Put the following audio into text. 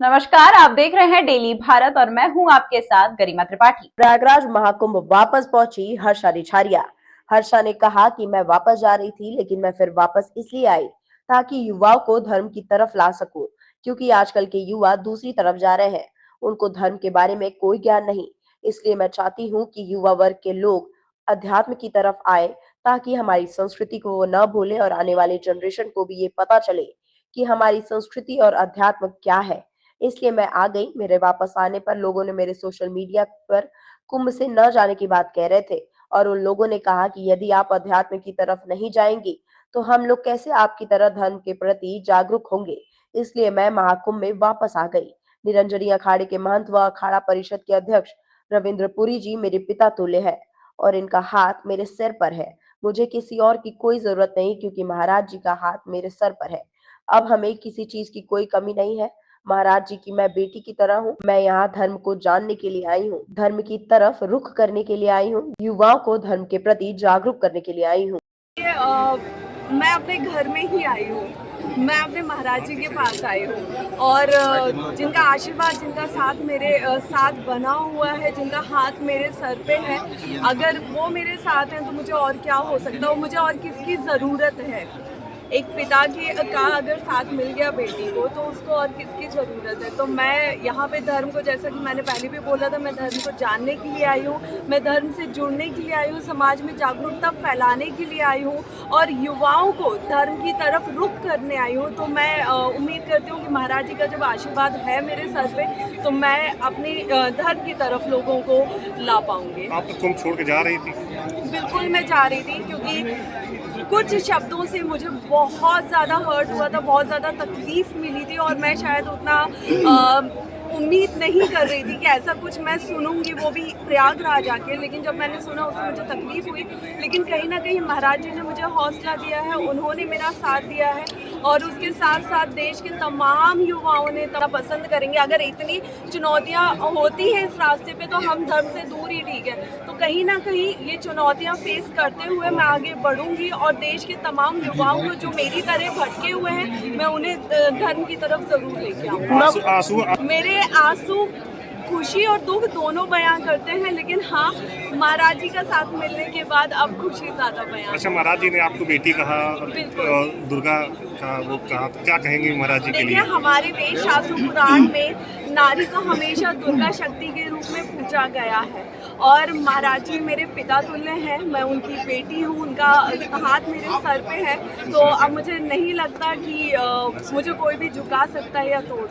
नमस्कार, आप देख रहे हैं डेली भारत और मैं हूं आपके साथ गरिमा त्रिपाठी। प्रयागराज महाकुंभ वापस पहुंची हर्षा रिछारिया। हर्षा ने कहा कि मैं वापस जा रही थी, लेकिन मैं फिर वापस इसलिए आई ताकि युवाओं को धर्म की तरफ ला सकूं, क्योंकि आजकल के युवा दूसरी तरफ जा रहे हैं। उनको धर्म के बारे में कोई ज्ञान नहीं। इसलिए मैं चाहती हूं कि युवा वर्ग के लोग अध्यात्म की तरफ आए, ताकि हमारी संस्कृति को वो न भूले और आने वाले जनरेशन को भी ये पता चले कि हमारी संस्कृति और अध्यात्म क्या है। इसलिए मैं आ गई। मेरे वापस आने पर लोगों ने मेरे सोशल मीडिया पर कुंभ से न जाने की बात कह रहे थे, और उन लोगों ने कहा कि यदि आप अध्यात्म की तरफ नहीं जाएंगी तो हम लोग कैसे आपकी तरह धर्म के प्रति जागरूक होंगे। इसलिए मैं महाकुंभ में वापस आ गई। निरंजनी अखाड़े के महंत व अखाड़ा परिषद के अध्यक्ष रविंद्र पुरी जी मेरे पिता तुल्य है, और इनका हाथ मेरे सिर पर है। मुझे किसी और की कोई जरूरत नहीं, क्योंकि महाराज जी का हाथ मेरे सर पर है। अब हमें किसी चीज की कोई कमी नहीं है। महाराज जी की मैं बेटी की तरह हूँ। मैं यहाँ धर्म को जानने के लिए आई हूँ, धर्म की तरफ रुख करने के लिए आई हूँ, युवाओं को धर्म के प्रति जागरूक करने के लिए आई हूँ। मैं अपने घर में ही आई हूँ। मैं अपने महाराज जी के पास आई हूँ और जिनका आशीर्वाद, जिनका साथ मेरे साथ बना हुआ है, जिनका हाथ मेरे सर पे है, अगर वो मेरे साथ हैं तो मुझे और क्या हो सकता है। मुझे और किसकी ज़रूरत है। एक पिता का अगर साथ मिल गया बेटी को, तो उसको और किसकी ज़रूरत है। तो मैं यहाँ पे धर्म को, जैसा कि मैंने पहले भी बोला था, मैं धर्म को जानने के लिए आई हूँ, मैं धर्म से जुड़ने के लिए आई हूँ, समाज में जागरूकता फैलाने के लिए आई हूँ और युवाओं को धर्म की तरफ रुख करने आई हूँ। तो मैं उम्मीद करती हूँ कि महाराज जी का जब आशीर्वाद है मेरे सर पे, तो मैं अपनी धर्म की तरफ लोगों को ला पाऊँगी। आप तो कुंभ छोड़ के जा रही थी? बिल्कुल मैं जा रही थी, क्योंकि कुछ शब्दों से मुझे बहुत ज़्यादा हर्ट हुआ था, बहुत ज़्यादा तकलीफ़ मिली थी और मैं शायद उतना उम्मीद नहीं कर रही थी कि ऐसा कुछ मैं सुनूंगी, वो भी प्रयागराज आके। लेकिन जब मैंने सुना, उससे मुझे तकलीफ़ हुई, लेकिन कहीं ना कहीं महाराज जी ने मुझे हौसला दिया है, उन्होंने मेरा साथ दिया है और उसके साथ साथ देश के तमाम युवाओं ने तब पसंद करेंगे। अगर इतनी चुनौतियाँ होती हैं इस रास्ते पे, तो हम धर्म से दूर ही ठीक है। तो कहीं ना कहीं ये चुनौतियाँ फेस करते हुए मैं आगे बढ़ूंगी और देश के तमाम युवाओं को जो मेरी तरह भटके हुए हैं, मैं उन्हें धर्म की तरफ ज़रूर लेके आऊँगी। मेरे आंसू खुशी और दुख दोनों बयां करते हैं, लेकिन हाँ, महाराज जी का साथ मिलने के बाद अब खुशी ज़्यादा बयां। अच्छा, महाराज जी ने आपको बेटी कहा, दुर्गा का वो कहा, तो क्या कहेंगे महाराज जी के लिए? देखिए, हमारे वेद शास्त्र पुराण में नारी को हमेशा दुर्गा शक्ति के रूप में पूजा गया है और महाराज जी मेरे पिता तुल्य हैं। मैं उनकी बेटी हूँ, उनका हाथ मेरे सर पे है। तो अब मुझे नहीं लगता कि मुझे कोई भी झुका सकता है या तोड़